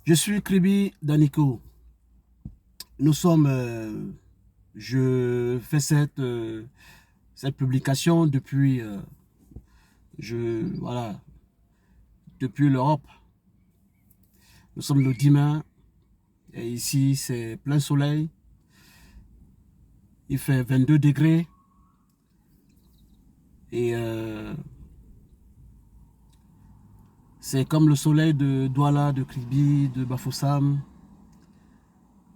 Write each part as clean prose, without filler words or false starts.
Je suis Kribi Daniko. Nous sommes, je fais cette publication depuis, voilà, depuis l'Europe. Nous sommes le 10 mai et ici c'est plein soleil. Il fait 22 degrés et c'est comme le soleil de Douala, de Kribi, de Bafoussam,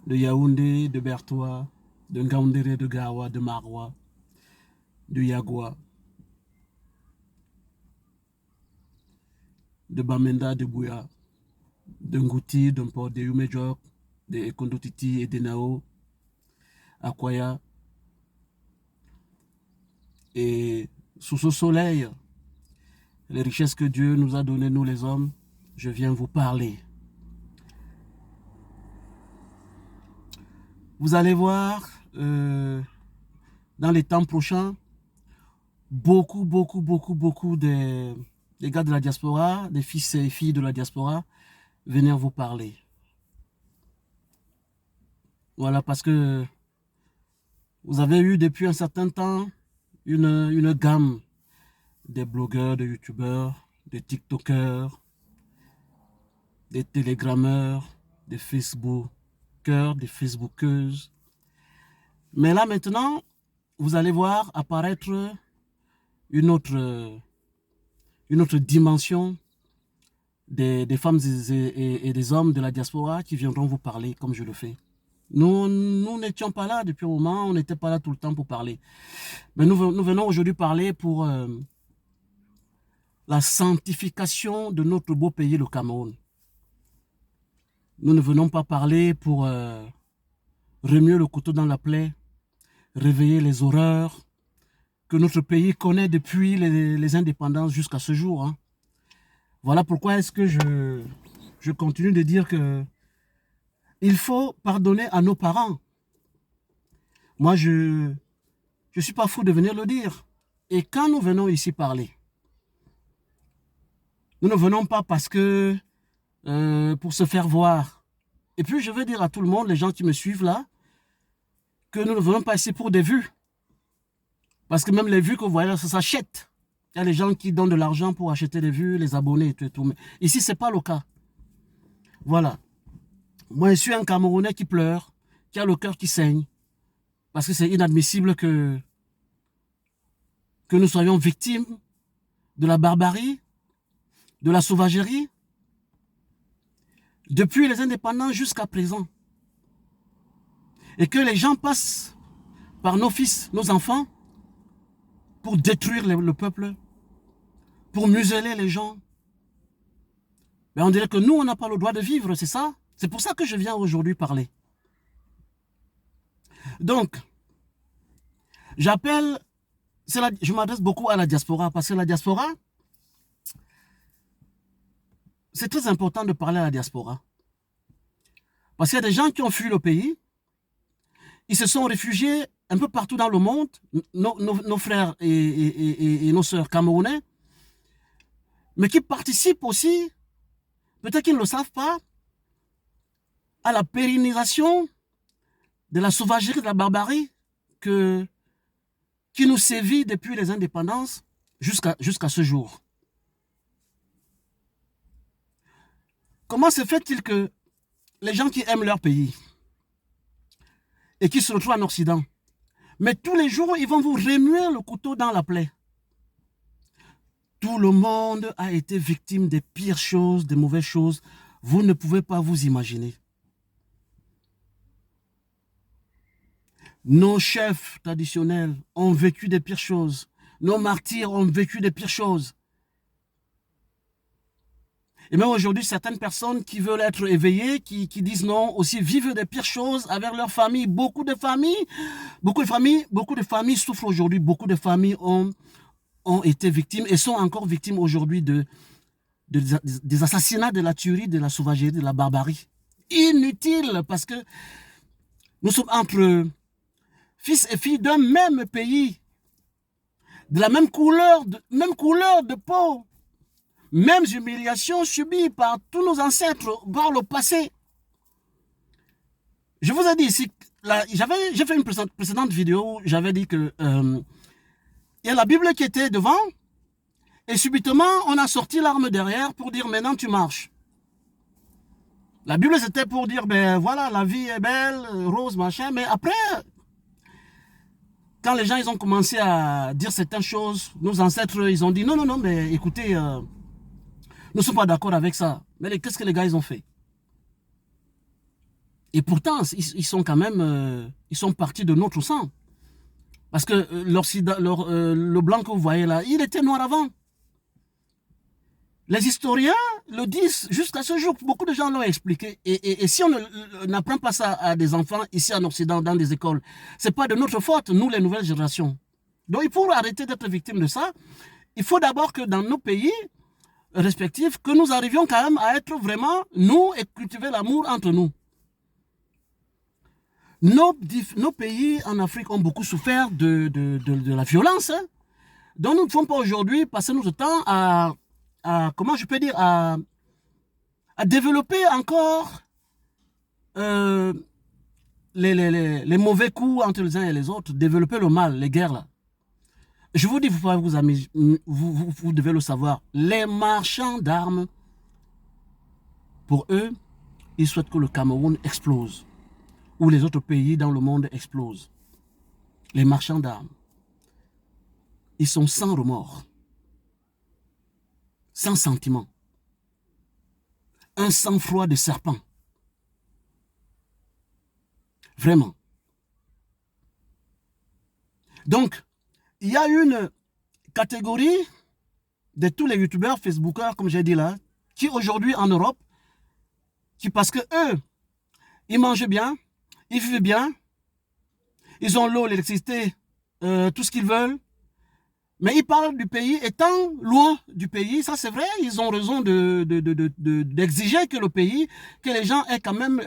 de Yaoundé, de Bertois, de Ngaoundéré, de Gawa, de Maroua, de Yagua, de Bamenda, de Bouya, de Ngouti, de Mpo, de Yumejok, de Ekondotiti et de Nao, Akwaya. Et sous ce soleil, les richesses que Dieu nous a données, nous les hommes, je viens vous parler. Vous allez voir, dans les temps prochains, beaucoup des gars de la diaspora, des fils et filles de la diaspora, venir vous parler. Voilà, parce que vous avez eu depuis un certain temps une gamme des blogueurs, des youtubeurs, des tiktokers, des télégrammeurs, des facebookers, des facebookeuses. Mais là maintenant, vous allez voir apparaître une autre dimension des femmes et des hommes de la diaspora qui viendront vous parler comme je le fais. Nous n'étions pas là depuis un moment, on n'était pas là tout le temps pour parler. Mais nous venons aujourd'hui parler pour la sanctification de notre beau pays, le Cameroun. Nous ne venons pas parler pour remuer le couteau dans la plaie, réveiller les horreurs que notre pays connaît depuis les indépendances jusqu'à ce jour. Hein. Voilà pourquoi est-ce que je continue de dire que il faut pardonner à nos parents. Moi, je ne suis pas fou de venir le dire. Et quand nous venons ici parler, nous ne venons pas parce que pour se faire voir. Et puis, je veux dire à tout le monde, les gens qui me suivent là, que nous ne venons pas ici pour des vues. Parce que même les vues que vous voyez là, ça s'achète. Il y a les gens qui donnent de l'argent pour acheter les vues, les abonnés et tout et tout. Mais ici, ce n'est pas le cas. Voilà. Moi, je suis un Camerounais qui pleure, qui a le cœur qui saigne. Parce que c'est inadmissible que nous soyons victimes de la barbarie, de la sauvagerie, depuis les indépendants jusqu'à présent. Et que les gens passent par nos fils, nos enfants, pour détruire le peuple, pour museler les gens. Mais on dirait que nous, on n'a pas le droit de vivre, c'est ça? C'est pour ça que je viens aujourd'hui parler. Donc, j'appelle, je m'adresse beaucoup à la diaspora, parce que la diaspora, c'est très important de parler à la diaspora. Parce qu'il y a des gens qui ont fui le pays, ils se sont réfugiés un peu partout dans le monde, nos frères et nos sœurs camerounais, mais qui participent aussi, peut-être qu'ils ne le savent pas, à la pérennisation de la sauvagerie, de la barbarie qui nous sévit depuis les indépendances jusqu'à ce jour. Comment se fait-il que les gens qui aiment leur pays et qui se retrouvent en Occident, mais tous les jours, ils vont vous remuer le couteau dans la plaie? Tout le monde a été victime des pires choses, des mauvaises choses. Vous ne pouvez pas vous imaginer. Nos chefs traditionnels ont vécu des pires choses. Nos martyrs ont vécu des pires choses. Et même aujourd'hui, certaines personnes qui veulent être éveillées, qui disent non, aussi vivent des pires choses avec leur famille. Beaucoup de familles souffrent aujourd'hui. Beaucoup de familles ont été victimes et sont encore victimes aujourd'hui des assassinats, de la tuerie, de la sauvagerie, de la barbarie. Inutile, parce que nous sommes entre fils et filles d'un même pays, de la même couleur de peau, mêmes humiliations subies par tous nos ancêtres par le passé. Je vous ai dit ici, j'ai fait une précédente vidéo où j'avais dit que il y a la Bible qui était devant et subitement on a sorti l'arme derrière pour dire maintenant tu marches. La Bible c'était pour dire ben voilà la vie est belle, rose machin, mais après quand les gens ils ont commencé à dire certaines choses, nos ancêtres ils ont dit non mais écoutez nous ne sommes pas d'accord avec ça. Mais qu'est-ce que les gars ils ont fait? Et pourtant, ils sont quand même, ils sont partis de notre sang. Parce que le blanc que vous voyez là, il était noir avant. Les historiens le disent jusqu'à ce jour. Beaucoup de gens l'ont expliqué. Et si on n'apprend pas ça à des enfants ici en Occident, dans des écoles, c'est pas de notre faute, nous les nouvelles générations. Donc pour arrêter d'être victimes de ça, il faut d'abord que dans nos pays respectifs, que nous arrivions quand même à être vraiment nous et cultiver l'amour entre nous. Nos pays en Afrique ont beaucoup souffert de la violence. Hein. Donc nous ne pouvons pas aujourd'hui passer notre temps à comment je peux dire, à développer encore les mauvais coups entre les uns et les autres, développer le mal, les guerres là. Je vous dis, vous devez le savoir, les marchands d'armes, pour eux, ils souhaitent que le Cameroun explose. Où les autres pays dans le monde explosent. Les marchands d'armes, ils sont sans remords, sans sentiment, un sang-froid de serpent. Vraiment. Donc, il y a une catégorie de tous les youtubeurs, facebookers, comme j'ai dit là, qui aujourd'hui en Europe, qui parce que eux, ils mangent bien, ils vivent bien, ils ont l'eau, l'électricité, tout ce qu'ils veulent. Mais ils parlent du pays étant loin du pays. Ça, c'est vrai, ils ont raison d'exiger que le pays, que les gens aient quand même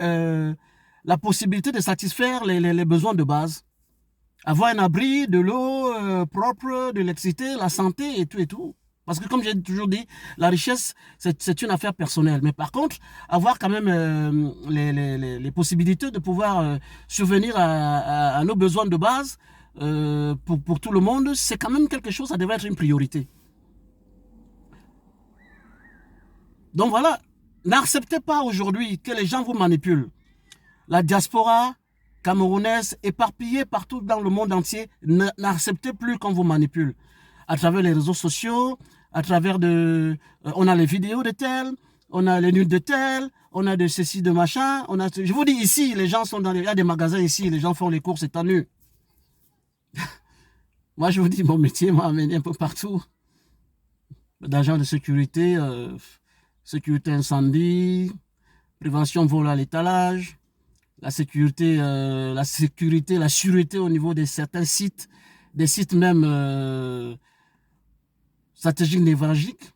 la possibilité de satisfaire les besoins de base. Avoir un abri, de l'eau propre, de l'électricité, la santé et tout et tout. Parce que comme j'ai toujours dit, la richesse, c'est une affaire personnelle. Mais par contre, avoir quand même les possibilités de pouvoir subvenir à nos besoins de base pour tout le monde, c'est quand même quelque chose, ça devrait être une priorité. Donc voilà, n'acceptez pas aujourd'hui que les gens vous manipulent. La diaspora camerounaise éparpillée partout dans le monde entier, n'acceptez plus qu'on vous manipule. À travers les réseaux sociaux, à travers on a les vidéos de tel, on a les nudes de tel, on a de ceci, de machin. Je vous dis ici, les gens sont il y a des magasins ici, les gens font les courses étant nus. Moi, je vous dis, mon métier m'a amené un peu partout. D'agent de sécurité, sécurité incendie, prévention vol à l'étalage, la sécurité, la sûreté au niveau de certains sites, des sites même stratégiques névralgiques.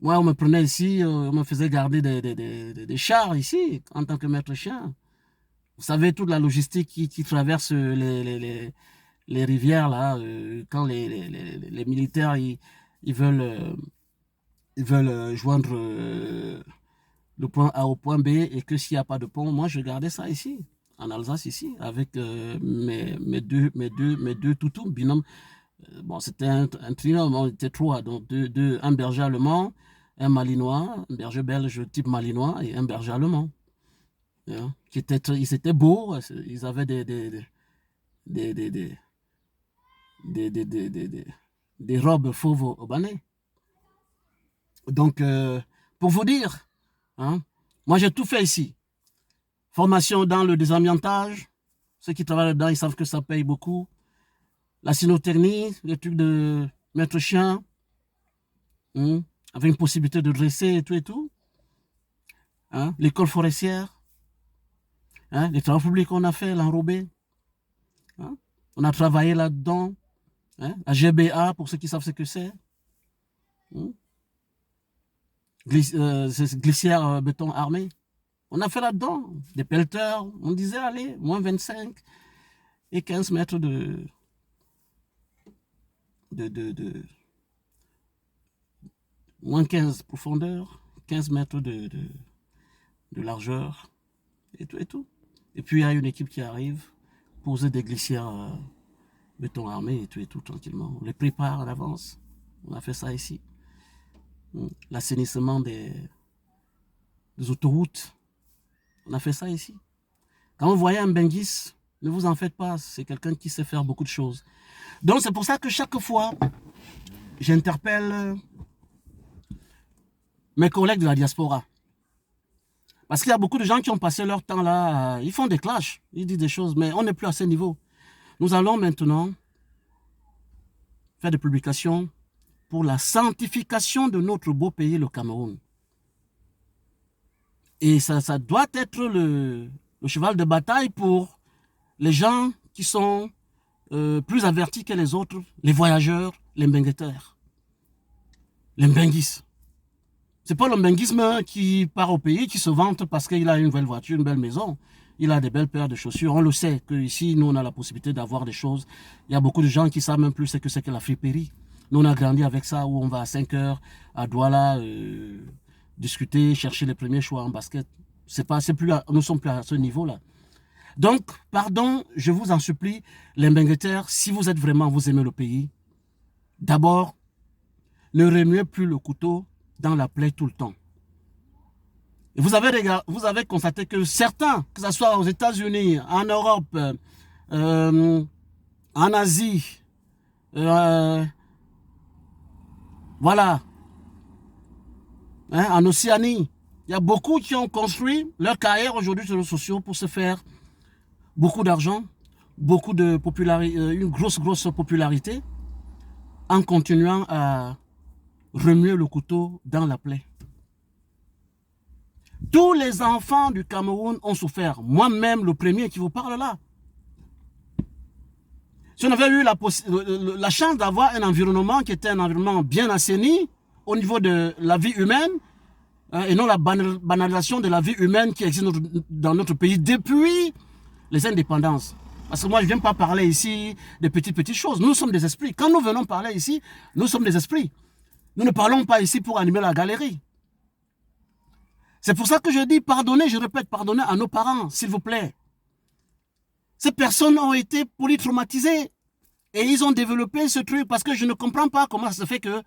Moi, on me prenait ici, on me faisait garder des chars ici, en tant que maître chien. Vous savez, toute la logistique qui traverse les rivières, là, quand les militaires, ils veulent joindre le point A au point B, et que s'il n'y a pas de pont, moi, je gardais ça ici, en Alsace, ici, avec mes deux toutous, binômes. Bon, c'était un trinôme, on était trois, donc un berger allemand, un malinois, un berger belge type malinois et un berger allemand. Hein, ils étaient beaux, ils avaient des robes fauves au bonnet. Donc, pour vous dire, hein, moi j'ai tout fait ici. Formation dans le désamiantage, ceux qui travaillent dedans, ils savent que ça paye beaucoup. La cynotechnie, le truc de maître chien, hein, avec une possibilité de dresser et tout et tout. Hein, l'école forestière, hein, les travaux publics qu'on a fait, l'enrobé. Hein, on a travaillé là-dedans. Hein, la GBA, pour ceux qui savent ce que c'est. Hein, glissière béton armé. On a fait là-dedans des pelleteurs. On disait, allez, moins 25 et 15 mètres moins 15 profondeur, 15 mètres de largeur, et tout, et tout. Et puis il y a une équipe qui arrive, poser des glissières béton armé, et tout, tranquillement. On les prépare à l'avance. On a fait ça ici. L'assainissement des autoroutes, on a fait ça ici. Quand vous voyez un Benguis, ne vous en faites pas, c'est quelqu'un qui sait faire beaucoup de choses. Donc c'est pour ça que chaque fois, j'interpelle mes collègues de la diaspora. Parce qu'il y a beaucoup de gens qui ont passé leur temps là, ils font des clashs, ils disent des choses, mais on n'est plus à ce niveau. Nous allons maintenant faire des publications pour la sanctification de notre beau pays, le Cameroun. Et ça doit être le cheval de bataille pour les gens qui sont plus avertis que les autres, les voyageurs, les mbengueteurs, les mbenguis. C'est pas le mbenguisme qui part au pays, qui se vante parce qu'il a une belle voiture, une belle maison. Il a des belles paires de chaussures. On le sait qu'ici, nous, on a la possibilité d'avoir des choses. Il y a beaucoup de gens qui savent même plus ce que c'est que la friperie. Nous, on a grandi avec ça, où on va à 5 heures à Douala discuter, chercher les premiers choix en basket. Nous ne sommes plus à ce niveau-là. Donc, pardon, je vous en supplie, les mbengueteurs, si vous êtes vraiment, vous aimez le pays, d'abord, ne remuez plus le couteau dans la plaie tout le temps. Et vous avez constaté que certains, que ce soit aux États-Unis, en Europe, en Asie, voilà, en Océanie, il y a beaucoup qui ont construit leur carrière aujourd'hui sur les réseaux sociaux pour se faire beaucoup d'argent, beaucoup de popularité, une grosse popularité, en continuant à remuer le couteau dans la plaie. Tous les enfants du Cameroun ont souffert. Moi-même, le premier qui vous parle là. Si on avait eu la chance d'avoir un environnement qui était un environnement bien assaini au niveau de la vie humaine, et non la banalisation de la vie humaine qui existe dans notre pays depuis les indépendances. Parce que moi, je ne viens pas parler ici de petites choses. Nous sommes des esprits. Quand nous venons parler ici, nous sommes des esprits. Nous ne parlons pas ici pour animer la galerie. C'est pour ça que je dis pardonnez, je répète, pardonnez à nos parents, s'il vous plaît. Ces personnes ont été polytraumatisées et ils ont développé ce truc parce que je ne comprends pas comment ça se fait que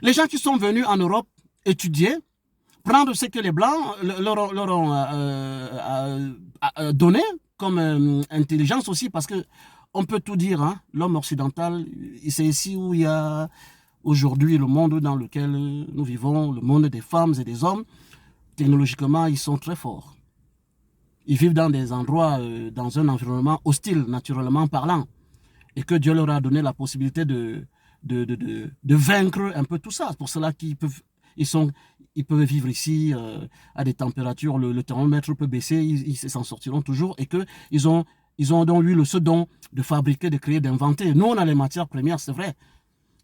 les gens qui sont venus en Europe étudier, prendre ce que les Blancs leur ont donné comme intelligence aussi, parce que on peut tout dire, hein, l'homme occidental, c'est ici où il y a aujourd'hui le monde dans lequel nous vivons, le monde des femmes et des hommes. Technologiquement, ils sont très forts. Ils vivent dans des endroits, dans un environnement hostile, naturellement parlant. Et que Dieu leur a donné la possibilité de vaincre un peu tout ça. C'est pour cela qu'ils peuvent vivre ici à des températures, le thermomètre peut baisser, ils s'en sortiront toujours. Et qu'ils ont donc eu ce don de fabriquer, de créer, d'inventer. Nous, on a les matières premières, c'est vrai.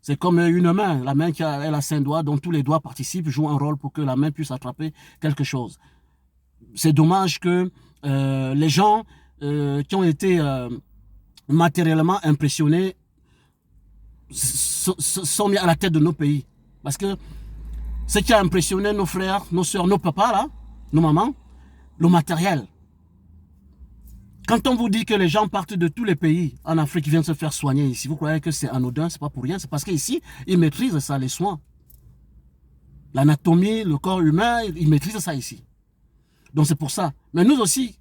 C'est comme une main. La main elle a 5 doigts, dont tous les doigts participent, jouent un rôle pour que la main puisse attraper quelque chose. C'est dommage que les gens qui ont été matériellement impressionnés sont mis à la tête de nos pays. Parce que ce qui a impressionné nos frères, nos soeurs, nos papas, là, nos mamans, le matériel. Quand on vous dit que les gens partent de tous les pays en Afrique qui viennent se faire soigner ici, vous croyez que c'est anodin, c'est pas pour rien, c'est parce qu'ici, ils maîtrisent ça, les soins. L'anatomie, le corps humain, ils maîtrisent ça ici. Donc c'est pour ça. Mais nous aussi,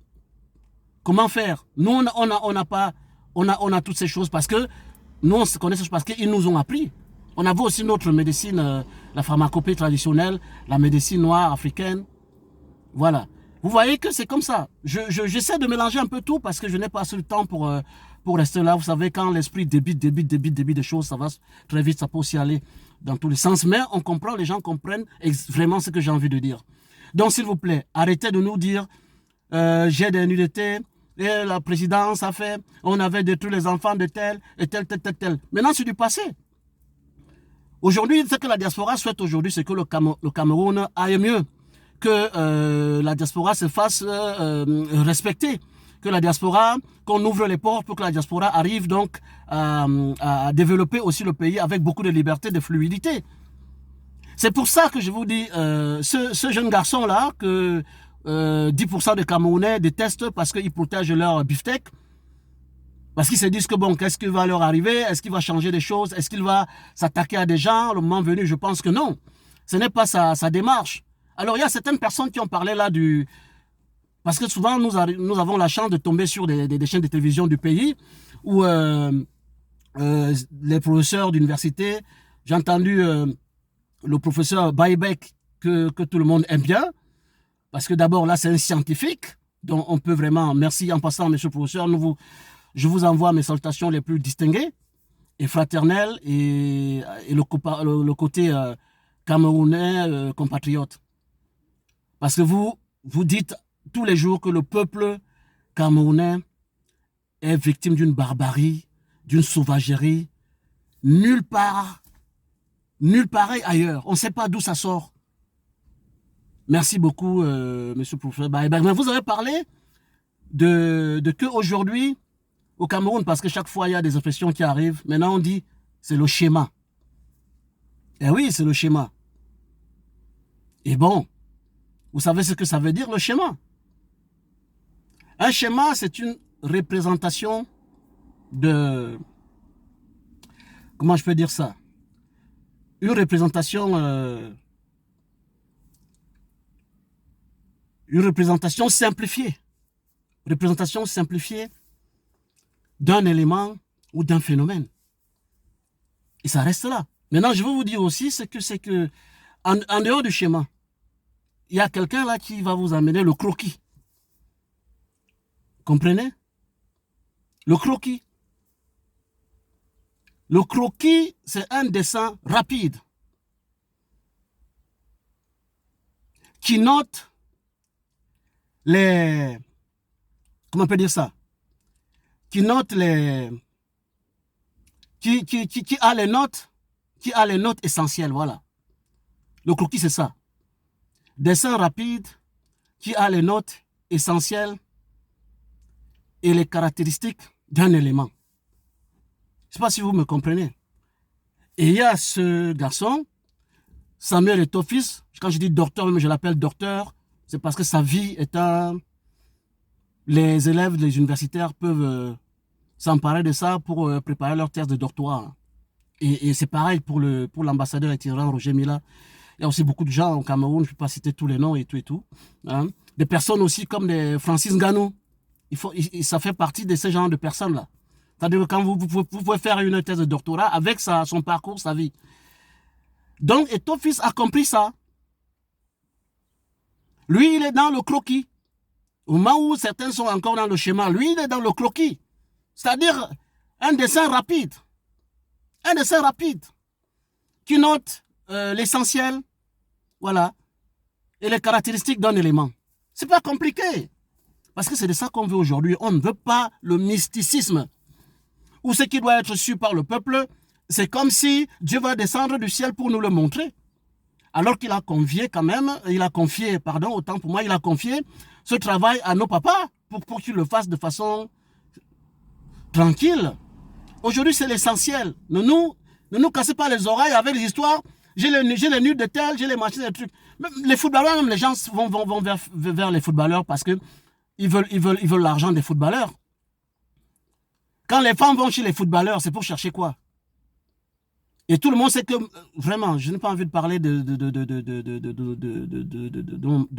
comment faire? Nous, on a toutes ces choses parce que nous, on se connaît parce qu'ils nous ont appris. On avait aussi notre médecine, la pharmacopée traditionnelle, la médecine noire africaine. Voilà. Vous voyez que c'est comme ça. J'essaie de mélanger un peu tout parce que je n'ai pas assez de temps pour rester là. Vous savez, quand l'esprit débite des choses, ça va très vite, ça peut aussi aller dans tous les sens. Mais on comprend, les gens comprennent vraiment ce que j'ai envie de dire. Donc, s'il vous plaît, arrêtez de nous dire j'ai des nudité et la présidence a fait, on avait détruit les enfants de tel et tel. Maintenant, c'est du passé. Aujourd'hui, ce que la diaspora souhaite aujourd'hui, c'est que le Cameroun aille mieux, que la diaspora se fasse respecter, que la diaspora, qu'on ouvre les portes pour que la diaspora arrive donc à développer aussi le pays avec beaucoup de liberté, de fluidité. C'est pour ça que je vous dis, ce jeune garçon-là, que 10% des Camerounais détestent parce qu'ils protègent leur beefsteak, parce qu'ils se disent que bon, qu'est-ce qui va leur arriver? Est-ce qu'il va changer des choses? Est-ce qu'il va s'attaquer à des gens? Le moment venu, je pense que non. Ce n'est pas sa démarche. Alors, il y a certaines personnes qui ont parlé là du... Parce que souvent, nous avons la chance de tomber sur des chaînes de télévision du pays où les professeurs d'université, j'ai entendu le professeur Baïbek que tout le monde aime bien, parce que d'abord, là, c'est un scientifique, donc on peut vraiment... Merci en passant, monsieur le professeur, je vous envoie mes salutations les plus distinguées et fraternelles et le côté camerounais compatriote. Parce que vous dites tous les jours que le peuple camerounais est victime d'une barbarie, d'une sauvagerie, nulle part ailleurs. On ne sait pas d'où ça sort. Merci beaucoup, monsieur le professeur Baïbek. Mais vous avez parlé de que aujourd'hui, au Cameroun, parce que chaque fois, il y a des expressions qui arrivent. Maintenant, on dit, c'est le schéma. Eh oui, c'est le schéma. Et bon, vous savez ce que ça veut dire, le schéma? Un schéma, c'est une représentation de... Comment je peux dire ça? Une représentation simplifiée. Représentation simplifiée d'un élément ou d'un phénomène. Et ça reste là. Maintenant, je veux vous dire aussi, c'est que en dehors du schéma, il y a quelqu'un là qui va vous amener le croquis. Comprenez? Le croquis. Le croquis, c'est un dessin rapide qui note les... Comment on peut dire ça? Qui note les... Qui a les notes, essentielles, voilà. Le croquis, c'est ça. Dessin rapide qui a les notes essentielles et les caractéristiques d'un élément. Je ne sais pas si vous me comprenez. Et il y a ce garçon, Samuel Eto'o-Fils. Quand je dis docteur, même je l'appelle docteur, c'est parce que sa vie est un... Les élèves, les universitaires peuvent s'emparer de ça pour préparer leur thèse de doctorat. Et c'est pareil pour l'ambassadeur itinérant Roger Mila. Il y a aussi beaucoup de gens au Cameroun, je ne peux pas citer tous les noms et tout. Hein. Des personnes aussi comme des Francis Ngannou. Ça fait partie de ce genre de personnes-là. C'est-à-dire que quand vous pouvez faire une thèse de doctorat avec son parcours, sa vie. Donc, Eto'o-Fils a compris ça. Lui, il est dans le croquis. Au moment où certains sont encore dans le schéma, lui, il est dans le croquis. C'est-à-dire un dessin rapide. Un dessin rapide qui note l'essentiel, voilà, et les caractéristiques d'un élément. C'est pas compliqué. Parce que c'est de ça qu'on veut aujourd'hui. On ne veut pas le mysticisme. Ou ce qui doit être su par le peuple, c'est comme si Dieu va descendre du ciel pour nous le montrer. Alors qu'il a confié quand même, il a confié ce travail à nos papas pour qu'ils le fassent de façon tranquille. Aujourd'hui, c'est l'essentiel. Ne nous cassez pas les oreilles avec les histoires. J'ai les nuls de tel, j'ai les machines, des trucs. Même les footballeurs, même les gens vont vers les footballeurs parce que ils veulent l'argent des footballeurs. Quand les femmes vont chez les footballeurs, c'est pour chercher quoi? Et tout le monde sait que, vraiment, je n'ai pas envie de parler de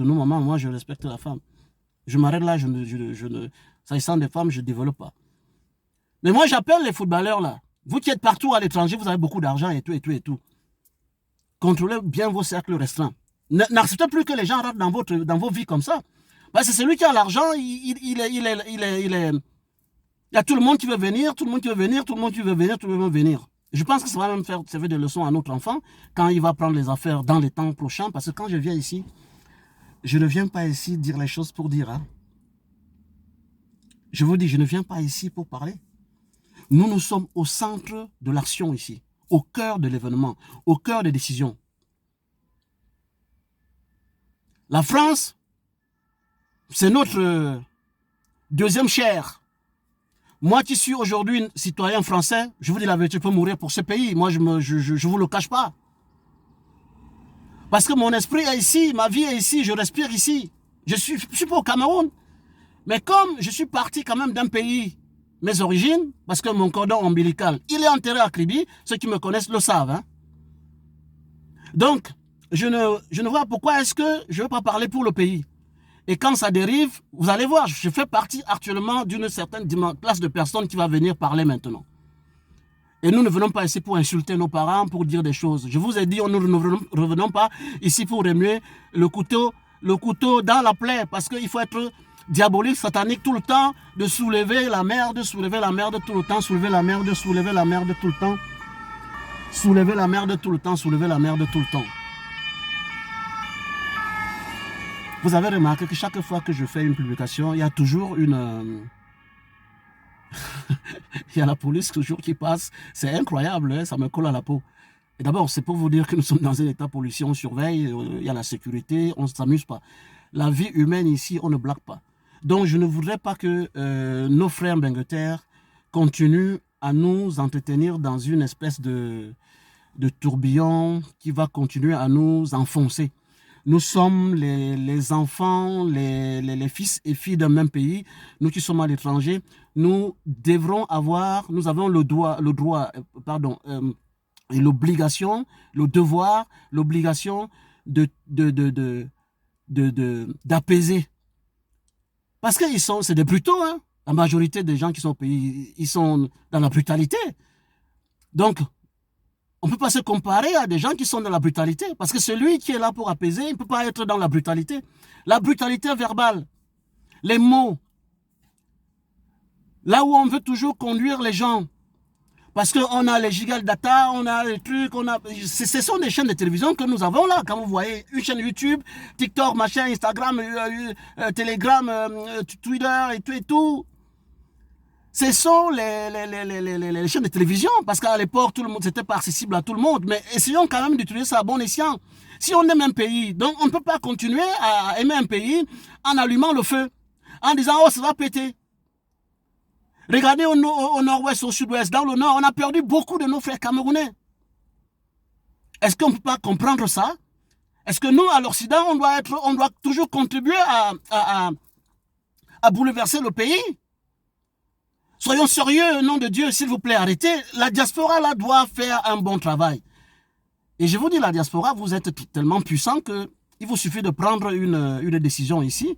nos mamans. Moi, je respecte la femme. Je m'arrête là, s'agissant des femmes, je ne développe pas. Mais moi, j'appelle les footballeurs là. Vous qui êtes partout à l'étranger, vous avez beaucoup d'argent et tout. Contrôlez bien vos cercles restreints. N'acceptez plus que les gens rentrent dans vos vies comme ça. Parce que celui qui a l'argent, il y a tout le monde qui veut venir, tout le monde qui veut venir. Je pense que ça va même servir de leçon à notre enfant quand il va prendre les affaires dans les temps prochains. Parce que quand je viens ici, je ne viens pas ici dire les choses pour dire. Hein. Je vous dis, je ne viens pas ici pour parler. Nous sommes au centre de l'action ici, au cœur de l'événement, au cœur des décisions. La France, c'est notre deuxième chair. Moi qui suis aujourd'hui citoyen français, je vous dis la vérité, je peux mourir pour ce pays. Moi, je vous le cache pas. Parce que mon esprit est ici, ma vie est ici, je respire ici. Je suis pas au Cameroun. Mais comme je suis parti quand même d'un pays, mes origines, parce que mon cordon ombilical, il est enterré à Kribi, ceux qui me connaissent le savent. Hein. Donc, je ne vois pourquoi est-ce que je ne veux pas parler pour le pays. Et quand ça dérive, vous allez voir, je fais partie actuellement d'une certaine classe de personnes qui va venir parler maintenant. Et nous ne venons pas ici pour insulter nos parents, pour dire des choses. Je vous ai dit, nous ne revenons pas ici pour remuer le couteau dans la plaie, parce qu'il faut être diabolique, satanique tout le temps, de soulever la merde tout le temps, soulever la merde tout le temps, soulever la merde tout le temps, soulever la merde tout le temps. Vous avez remarqué que chaque fois que je fais une publication, il y a toujours une... il y a la police toujours qui passe. C'est incroyable, hein, ça me colle à la peau. Et d'abord, c'est pour vous dire que nous sommes dans un état policier, on surveille, il y a la sécurité, on ne s'amuse pas. La vie humaine ici, on ne blague pas. Donc, je ne voudrais pas que nos frères benguetaires continuent à nous entretenir dans une espèce de tourbillon qui va continuer à nous enfoncer. Nous sommes les enfants, les fils et filles d'un même pays. Nous qui sommes à l'étranger, nous devrons avoir, nous avons le droit, et l'obligation, le devoir, l'obligation d'apaiser. Parce que c'est des brutaux, hein. La majorité des gens qui sont au pays, ils sont dans la brutalité. Donc, on ne peut pas se comparer à des gens qui sont dans la brutalité. Parce que celui qui est là pour apaiser, il ne peut pas être dans la brutalité. La brutalité verbale, les mots, là où on veut toujours conduire les gens. Parce qu'on a les gigas data, on a les trucs, ce sont des chaînes de télévision que nous avons là. Quand vous voyez une chaîne YouTube, TikTok, machin, Instagram, Telegram, Twitter et tout. Ce sont les chaînes de télévision, parce qu'à l'époque, tout le monde, c'était pas accessible à tout le monde. Mais essayons quand même d'utiliser ça à bon escient. Si on aime un pays, donc on ne peut pas continuer à aimer un pays en allumant le feu, en disant « oh, ça va péter ». Regardez au nord-ouest, au sud-ouest, dans le nord, on a perdu beaucoup de nos frères camerounais. Est-ce qu'on ne peut pas comprendre ça? Est-ce que nous, à l'Occident, on doit toujours contribuer à bouleverser le pays? Soyons sérieux, au nom de Dieu, s'il vous plaît, arrêtez. La diaspora, là, doit faire un bon travail. Et je vous dis, la diaspora, vous êtes tellement puissant qu'il vous suffit de prendre une décision ici,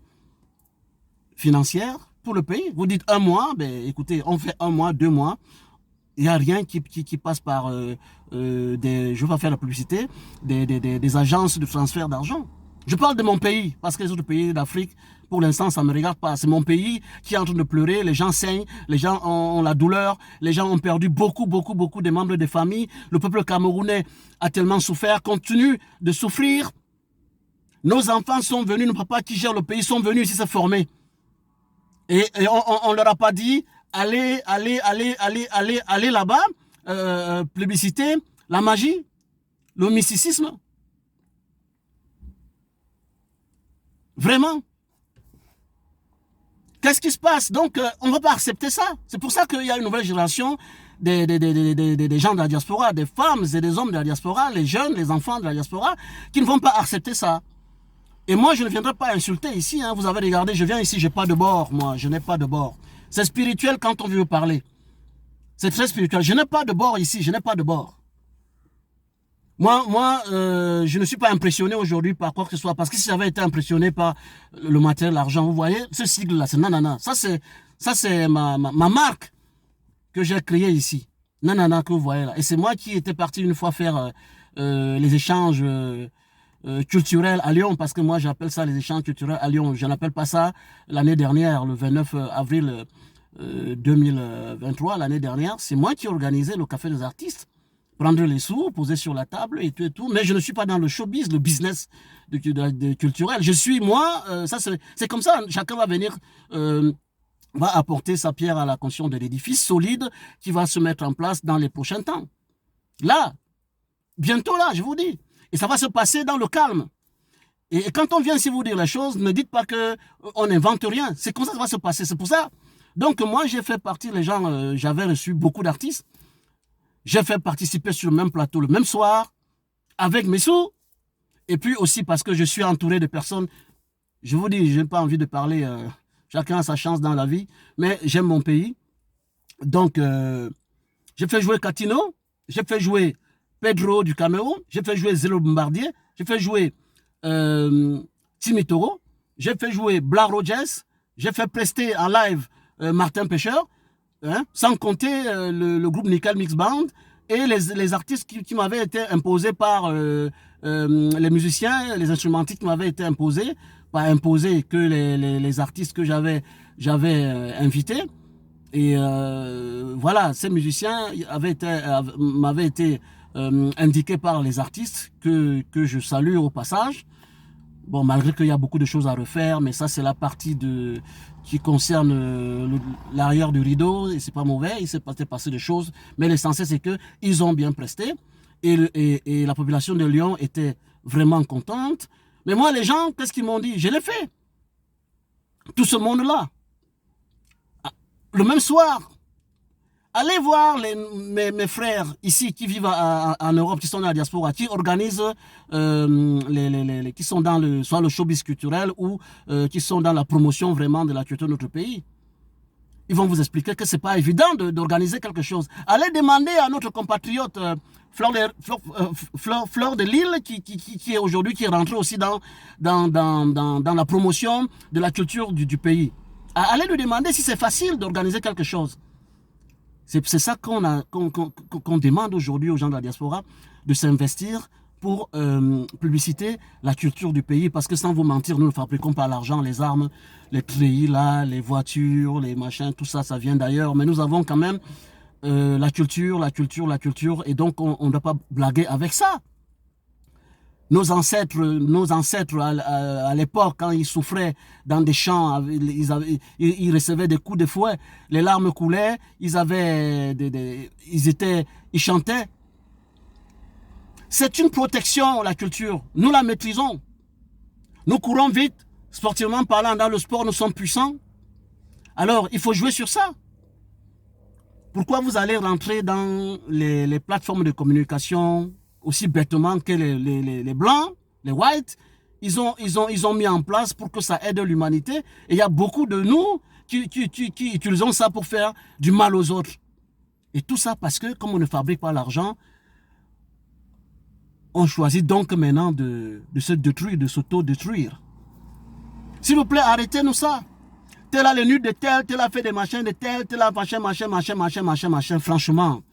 financière, pour le pays. Vous dites un mois, ben écoutez, on fait un mois, 2 mois. Il n'y a rien qui passe par je ne vais pas faire la publicité, des agences de transfert d'argent. Je parle de mon pays, parce que les autres pays d'Afrique, pour l'instant, ça ne me regarde pas. C'est mon pays qui est en train de pleurer, les gens saignent, les gens ont la douleur, les gens ont perdu beaucoup de membres de famille. Le peuple camerounais a tellement souffert, continue de souffrir. Nos enfants sont venus, nos papas qui gèrent le pays sont venus ici se former. Et on ne leur a pas dit, allez là-bas, plébisciter la magie, le mysticisme. Vraiment. Qu'est-ce qui se passe? Donc, on ne va pas accepter ça. C'est pour ça qu'il y a une nouvelle génération des gens de la diaspora, des femmes et des hommes de la diaspora, les jeunes, les enfants de la diaspora, qui ne vont pas accepter ça. Et moi, je ne viendrai pas insulter ici. Hein. Vous avez regardé, je viens ici, je n'ai pas de bord, moi. Je n'ai pas de bord. C'est spirituel quand on veut parler. C'est très spirituel. Je n'ai pas de bord ici, je n'ai pas de bord. Moi, je ne suis pas impressionné aujourd'hui par quoi que ce soit. Parce que si j'avais été impressionné par le matériel, l'argent, vous voyez, ce sigle-là, c'est nanana. Ça, c'est ma marque que j'ai créée ici. Nanana, que vous voyez là. Et c'est moi qui étais parti une fois faire les échanges culturels à Lyon. Parce que moi, j'appelle ça les échanges culturels à Lyon. Je n'appelle pas ça l'année dernière, le 29 avril 2023, l'année dernière. C'est moi qui organisais le Café des artistes. Prendre les sous, poser sur la table et tout. Mais je ne suis pas dans le showbiz, le business culturel. Je suis, moi, ça c'est comme ça. Chacun va venir, va apporter sa pierre à la construction de l'édifice solide qui va se mettre en place dans les prochains temps. Là, bientôt là, je vous dis. Et ça va se passer dans le calme. Et quand on vient ici vous dire les choses, ne dites pas qu'on n'invente rien. C'est comme ça que ça va se passer. C'est pour ça. Donc moi, j'ai fait partie, les gens, j'avais reçu beaucoup d'artistes. J'ai fait participer sur le même plateau le même soir avec mes sous. Et puis aussi parce que je suis entouré de personnes, je vous dis, je n'ai pas envie de parler, chacun a sa chance dans la vie, mais j'aime mon pays. Donc, j'ai fait jouer Catino, j'ai fait jouer Pedro du Cameroun, j'ai fait jouer Zélo Bombardier, j'ai fait jouer Timmy Toro, j'ai fait jouer Black Rogers, j'ai fait prester en live Martin Pêcheur, hein, sans compter le groupe Nickel Mix Band et les artistes qui m'avaient été imposés par les musiciens, les instrumentistes qui m'avaient été imposés, pas imposés que les artistes que j'avais invités. Et voilà, ces musiciens m'avaient été indiqués par les artistes que je salue au passage. Bon, malgré qu'il y a beaucoup de choses à refaire, mais ça c'est la partie qui concerne l'arrière du rideau, et c'est pas mauvais, il s'est passé des choses, mais l'essentiel c'est qu'ils ont bien presté, et la population de Lyon était vraiment contente. Mais moi, les gens, qu'est-ce qu'ils m'ont dit? Je l'ai fait. Tout ce monde-là. Le même soir, allez voir mes frères ici qui vivent en Europe, qui sont dans la diaspora, qui organisent, qui sont dans soit le showbiz culturel ou qui sont dans la promotion vraiment de la culture de notre pays. Ils vont vous expliquer que ce n'est pas évident d'organiser quelque chose. Allez demander à notre compatriote Fleur de Lille, qui est aujourd'hui, qui est rentrée aussi dans la promotion de la culture du pays. Allez lui demander si c'est facile d'organiser quelque chose. C'est ça qu'on demande aujourd'hui aux gens de la diaspora, de s'investir pour publiciter la culture du pays. Parce que sans vous mentir, nous ne fabriquons pas l'argent, les armes, les treillis là, les voitures, les machins, tout ça, ça vient d'ailleurs. Mais nous avons quand même la culture. Et donc, on ne doit pas blaguer avec ça. Nos ancêtres à l'époque, quand ils souffraient dans des champs, ils recevaient des coups de fouet, les larmes coulaient, ils chantaient. C'est une protection, la culture. Nous la maîtrisons. Nous courons vite, sportivement parlant, dans le sport, nous sommes puissants. Alors, il faut jouer sur ça. Pourquoi vous allez rentrer dans les plateformes de communication aussi bêtement que les blancs, les whites, ils ont mis en place pour que ça aide l'humanité. Et il y a beaucoup de nous qui utilisons ça pour faire du mal aux autres. Et tout ça parce que, comme on ne fabrique pas l'argent, on choisit donc maintenant de se détruire, de s'auto-détruire. S'il vous plaît, arrêtez-nous ça. Tel a le nu de tel a fait des machins de tel a machin, franchement.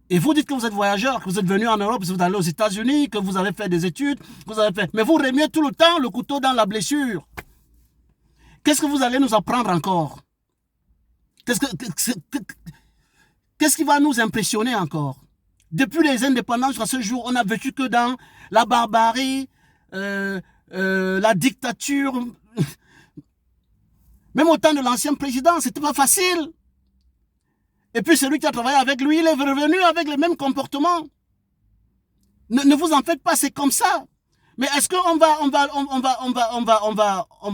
Et vous dites que vous êtes voyageur, que vous êtes venu en Europe, que vous allez aux États-Unis, que vous avez fait des études, mais vous remuez tout le temps le couteau dans la blessure. Qu'est-ce que vous allez nous apprendre encore? Qu'est-ce qui va nous impressionner encore? Depuis les indépendances jusqu'à ce jour, on n'a vécu que dans la barbarie, la dictature. Même au temps de l'ancien président, c'était pas facile. Et puis celui qui a travaillé avec lui, il est revenu avec le même comportement. Ne vous en faites pas, c'est comme ça. Mais est-ce qu'on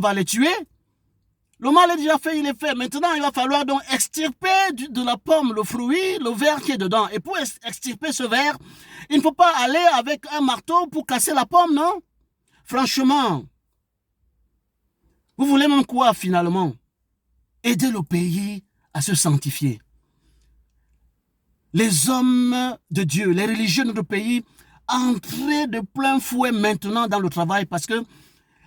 va les tuer? Le mal est déjà fait, il est fait. Maintenant, il va falloir donc extirper de la pomme le fruit, le verre qui est dedans. Et pour extirper ce verre, il ne faut pas aller avec un marteau pour casser la pomme, non? Franchement, vous voulez même quoi finalement? Aider le pays à se sanctifier. Les hommes de Dieu, les religieux de notre pays, entrent de plein fouet maintenant dans le travail parce que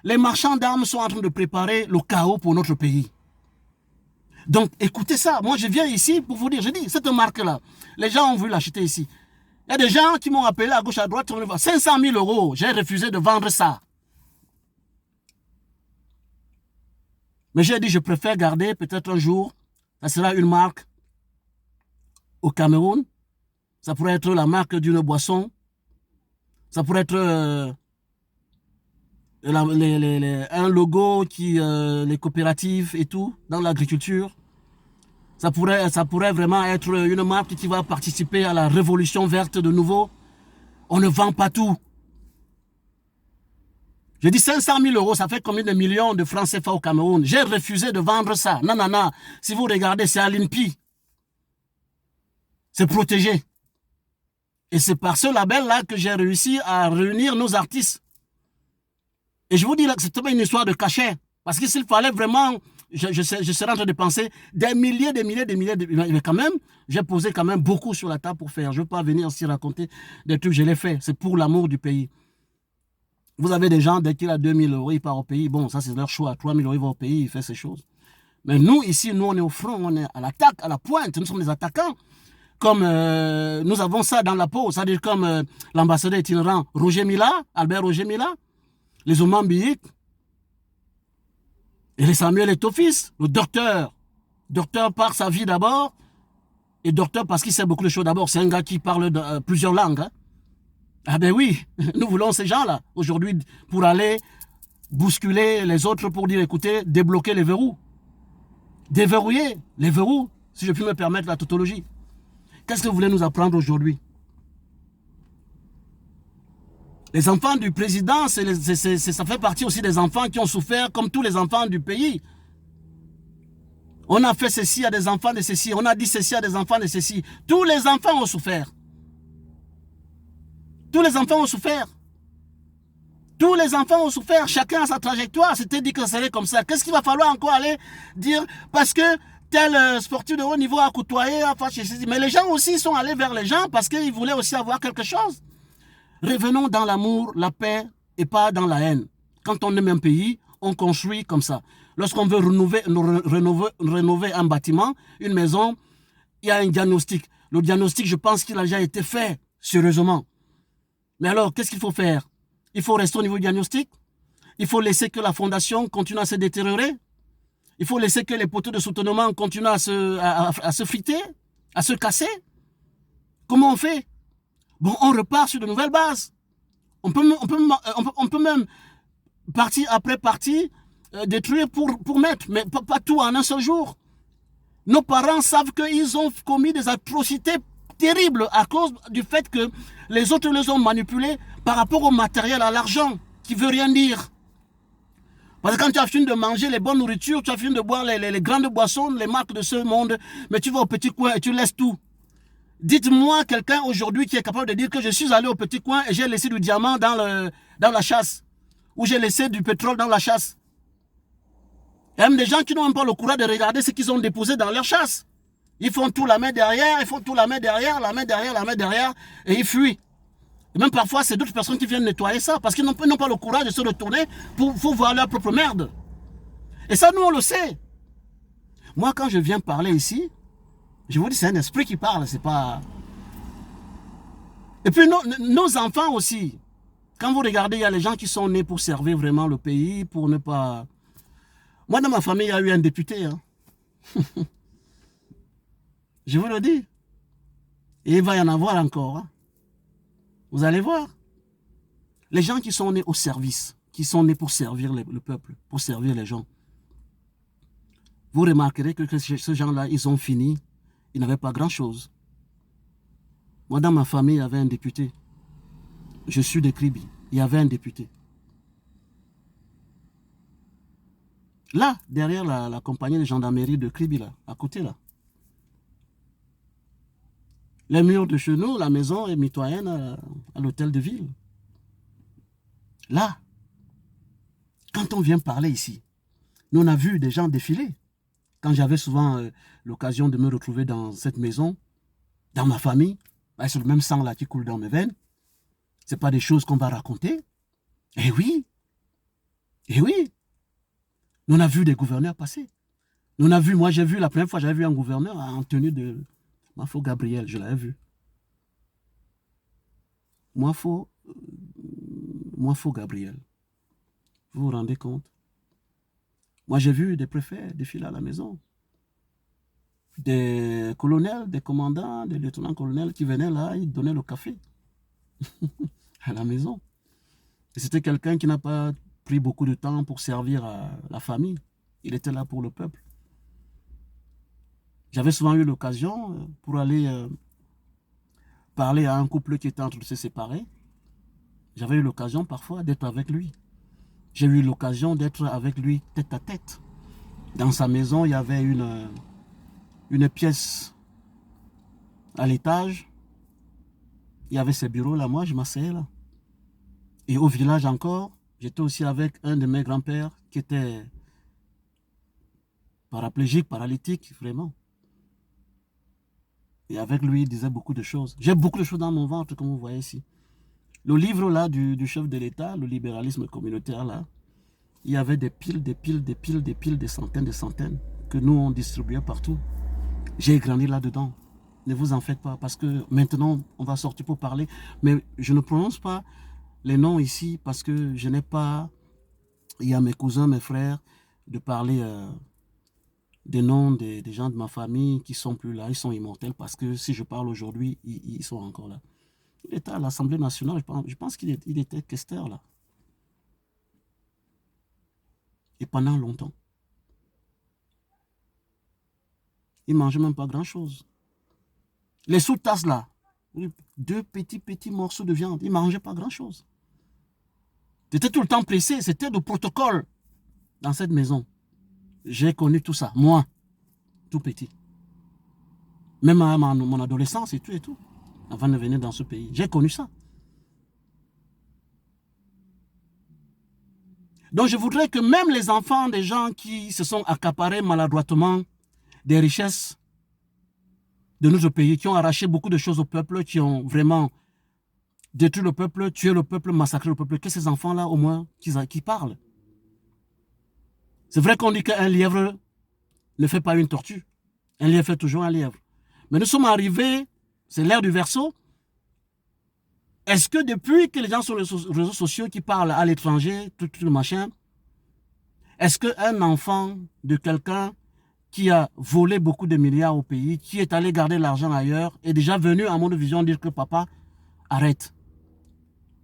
les marchands d'armes sont en train de préparer le chaos pour notre pays. Donc, écoutez ça. Moi, je viens ici pour vous dire, je dis, cette marque-là, les gens ont voulu l'acheter ici. Il y a des gens qui m'ont appelé à gauche, à droite, 500 000 €. J'ai refusé de vendre ça. Mais j'ai dit, je préfère garder peut-être un jour, ça sera une marque au Cameroun. Ça pourrait être la marque d'une boisson. Ça pourrait être un logo qui les coopératives et tout dans l'agriculture. Ça pourrait vraiment être une marque qui va participer à la révolution verte de nouveau. On ne vend pas tout. J'ai dit 500 000 €, ça fait combien de millions de francs CFA au Cameroun? J'ai refusé de vendre ça. Non, non, non. Si vous regardez, c'est à l'INPI. C'est protégé. Et c'est par ce label-là que j'ai réussi à réunir nos artistes. Et je vous dis là que c'est pas une histoire de cachet. Parce que s'il fallait vraiment, je serais en train de penser des milliers, mais quand même, j'ai posé quand même beaucoup sur la table pour faire. Je ne veux pas venir aussi raconter des trucs, je l'ai fait. C'est pour l'amour du pays. Vous avez des gens, dès qu'il a 2000 euros, il part au pays. Bon, ça c'est leur choix. 3000 euros, il va au pays, il fait ces choses. Mais nous, ici, nous, on est au front, on est à l'attaque, à la pointe. Nous sommes des attaquants. Comme nous avons ça dans la peau, c'est-à-dire comme l'ambassadeur itinérant Roger Mila, Albert Roger Mila, les Oman Biik, et les Samuel Eto'o-Fils, le docteur. Docteur par sa vie d'abord, et docteur parce qu'il sait beaucoup de choses d'abord. C'est un gars qui parle plusieurs langues. Hein. Ah ben oui, nous voulons ces gens-là, aujourd'hui, pour aller bousculer les autres, pour dire, écoutez, débloquer les verrous. Déverrouiller les verrous, si je puis me permettre la tautologie. Qu'est-ce que vous voulez nous apprendre aujourd'hui? Les enfants du président, ça fait partie aussi des enfants qui ont souffert comme tous les enfants du pays. On a fait ceci à des enfants de ceci, on a dit ceci à des enfants de ceci. Tous les enfants ont souffert. Tous les enfants ont souffert. Tous les enfants ont souffert, chacun a sa trajectoire. C'était dit que ça serait comme ça. Qu'est-ce qu'il va falloir encore aller dire? Parce que tel sportif de haut niveau a côtoyé, mais les gens aussi sont allés vers les gens parce qu'ils voulaient aussi avoir quelque chose. Revenons dans l'amour, la paix et pas dans la haine. Quand on aime un pays, on construit comme ça. Lorsqu'on veut rénover un bâtiment, une maison, il y a un diagnostic. Le diagnostic, je pense qu'il a déjà été fait sérieusement. Mais alors, qu'est-ce qu'il faut faire? Il faut rester au niveau du diagnostic. Il faut laisser que la fondation continue à se détériorer. Il faut laisser que les poteaux de soutènement continuent à se friter, à se casser. Comment on fait? Bon, on repart sur de nouvelles bases. On peut même, partie après partie, détruire pour mettre, mais pas tout en un seul jour. Nos parents savent qu'ils ont commis des atrocités terribles à cause du fait que les autres les ont manipulés par rapport au matériel, à l'argent, qui veut rien dire. Parce que quand tu as fini de manger les bonnes nourritures, tu as fini de boire les grandes boissons, les marques de ce monde, mais tu vas au petit coin et tu laisses tout. Dites-moi quelqu'un aujourd'hui qui est capable de dire que je suis allé au petit coin et j'ai laissé du diamant dans la chasse. Ou j'ai laissé du pétrole dans la chasse. Il y a même des gens qui n'ont même pas le courage de regarder ce qu'ils ont déposé dans leur chasse. Ils font tout la main derrière, ils font tout la main derrière, la main derrière, et ils fuient. Et même parfois, c'est d'autres personnes qui viennent nettoyer ça parce qu'ils n'ont pas le courage de se retourner pour voir leur propre merde. Et ça, nous, on le sait. Moi, quand je viens parler ici, je vous dis, c'est un esprit qui parle, c'est pas... Et puis, nos enfants aussi. Quand vous regardez, il y a les gens qui sont nés pour servir vraiment le pays, pour ne pas... Moi, dans ma famille, il y a eu un député. Hein. Je vous le dis. Et il va y en avoir encore. Hein. Vous allez voir. Les gens qui sont nés au service, qui sont nés pour servir le peuple, pour servir les gens. Vous remarquerez que ces gens-là, ils ont fini. Ils n'avaient pas grand-chose. Moi, dans ma famille, il y avait un député. Je suis de Kribi. Il y avait un député. Là, derrière la compagnie de gendarmerie de Kribi, là, à côté, là. Les murs de chez nous, la maison est mitoyenne à l'hôtel de ville. Là, quand on vient parler ici, nous on a vu des gens défiler. Quand j'avais souvent l'occasion de me retrouver dans cette maison, dans ma famille, bah, c'est le même sang là qui coule dans mes veines. Ce n'est pas des choses qu'on va raconter. Eh oui. Eh oui. Nous on a vu des gouverneurs passer. Nous on a vu, moi j'ai vu, la première fois j'avais vu un gouverneur en tenue de Mafo Gabriel, je l'avais vu. Mafo Gabriel. Vous vous rendez compte? Moi j'ai vu des préfets défiler à la maison. Des colonels, des commandants, des lieutenants-colonels qui venaient là, ils donnaient le café à la maison. Et c'était quelqu'un qui n'a pas pris beaucoup de temps pour servir à la famille. Il était là pour le peuple. J'avais souvent eu l'occasion pour aller parler à un couple qui était en train de se séparer. J'avais eu l'occasion parfois d'être avec lui. J'ai eu l'occasion d'être avec lui tête à tête. Dans sa maison, il y avait une pièce à l'étage. Il y avait ses bureaux là, moi je m'asseyais là. Et au village encore, J'étais aussi avec un de mes grands-pères qui était paraplégique, paralytique, vraiment. Et avec lui, il disait beaucoup de choses. J'ai beaucoup de choses dans mon ventre, comme vous voyez ici. Le livre là du chef de l'État, le libéralisme communautaire là, il y avait des piles, des centaines que nous on distribuait partout. J'ai grandi là-dedans. Ne vous en faites pas parce que maintenant on va sortir pour parler. Mais je ne prononce pas les noms ici parce que je n'ai pas, il y a mes cousins, mes frères, de parler des noms des gens de ma famille qui sont plus là, ils sont immortels parce que si je parle aujourd'hui, ils sont encore là. Il était à l'Assemblée nationale, je pense qu'il était questeur là. Et pendant longtemps. Il ne mangeait même pas grand-chose. Les sous-tasses là, deux petits morceaux de viande, il ne mangeait pas grand-chose. C'était tout le temps pressé, c'était le protocole dans cette maison. J'ai connu tout ça, moi, tout petit. Même à mon adolescence et tout, avant de venir dans ce pays. J'ai connu ça. Donc je voudrais que même les enfants des gens qui se sont accaparés maladroitement des richesses de notre pays, qui ont arraché beaucoup de choses au peuple, qui ont vraiment détruit le peuple, tué le peuple, massacré le peuple, que ces enfants-là au moins qui parlent. C'est vrai qu'on dit qu'un lièvre ne fait pas une tortue. Un lièvre fait toujours un lièvre. Mais nous sommes arrivés, c'est l'ère du verseau. Est-ce que depuis que les gens sur les réseaux sociaux qui parlent à l'étranger, tout le machin, est-ce qu'un enfant de quelqu'un qui a volé beaucoup de milliards au pays, qui est allé garder l'argent ailleurs, est déjà venu à mon vision dire que papa, arrête.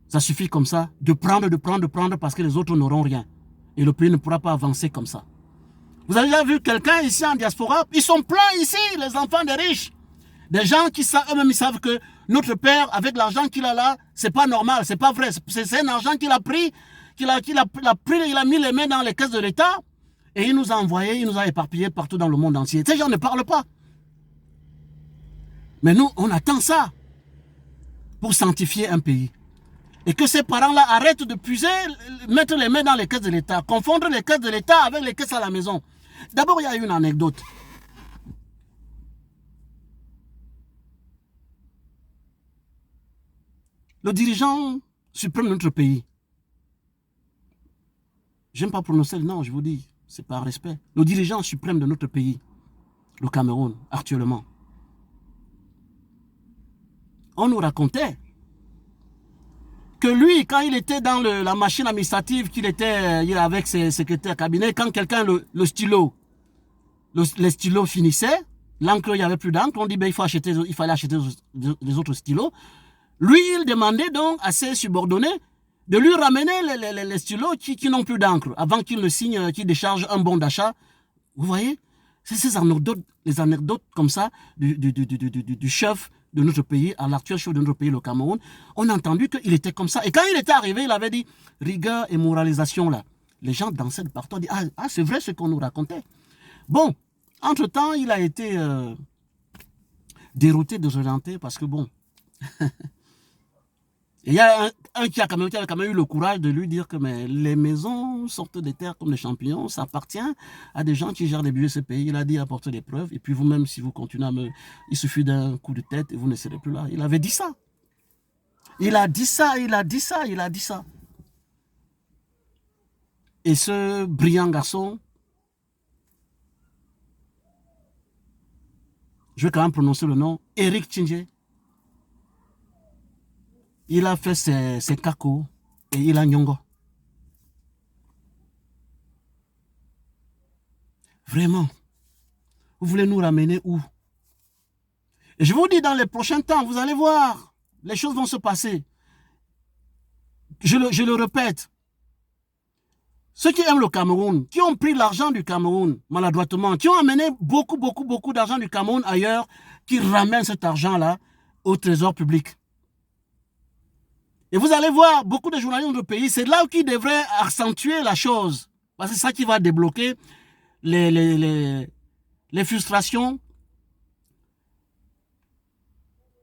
Ça suffit comme ça, de prendre parce que les autres n'auront rien. Et le pays ne pourra pas avancer comme ça. Vous avez déjà vu quelqu'un ici en diaspora? Ils sont pleins ici, les enfants des riches. Des gens qui eux-mêmes savent que notre père, avec l'argent qu'il a là, c'est pas normal, c'est pas vrai. C'est un argent qu'il a pris, il a mis les mains dans les caisses de l'État et il nous a envoyés, il nous a éparpillés partout dans le monde entier. Ces gens ne parlent pas. Mais nous, on attend ça pour sanctifier un pays. Et que ces parents-là arrêtent de puiser, mettre les mains dans les caisses de l'État, confondre les caisses de l'État avec les caisses à la maison. D'abord, il y a une anecdote. Le dirigeant suprême de notre pays, j'aime pas prononcer le nom, je vous dis, c'est par respect. Le dirigeant suprême de notre pays, le Cameroun, actuellement, on nous racontait que lui, quand il était dans la machine administrative, qu'il était avec ses secrétaires cabinet, quand quelqu'un, le stylo, les stylos finissaient, l'encre, il n'y avait plus d'encre, on dit ben, il fallait acheter les autres stylos. Lui, il demandait donc à ses subordonnés de lui ramener les stylos qui n'ont plus d'encre, avant qu'il ne signe, qu'il décharge un bon d'achat. Vous voyez? C'est ces anecdotes, les anecdotes comme ça du chef de notre pays, à l'actuel chef de notre pays, le Cameroun. On a entendu qu'il était comme ça. Et quand il était arrivé, il avait dit rigueur et moralisation là. Les gens dansaient de partout, dit ah c'est vrai ce qu'on nous racontait. Bon, entre-temps, il a été dérouté, désorienté, parce que bon, il y a un qui avait quand même eu le courage de lui dire que mais les maisons sortent des terres comme des champignons, ça appartient à des gens qui gèrent les budgets de ce pays. Il a dit apportez des preuves, et puis vous-même, si vous continuez à me... Il suffit d'un coup de tête et vous ne serez plus là. Il avait dit ça. Il a dit ça. Et ce brillant garçon, je vais quand même prononcer le nom, Eric Tchindjé, il a fait ses kakos et il a nyongo. Vraiment. Vous voulez nous ramener où? Et je vous dis, dans les prochains temps, vous allez voir, les choses vont se passer. Je le répète. Ceux qui aiment le Cameroun, qui ont pris l'argent du Cameroun maladroitement, qui ont amené beaucoup d'argent du Cameroun ailleurs, qui ramènent cet argent-là au trésor public. Et vous allez voir, beaucoup de journalistes de notre pays, c'est là qu'ils devraient accentuer la chose. Parce que c'est ça qui va débloquer les frustrations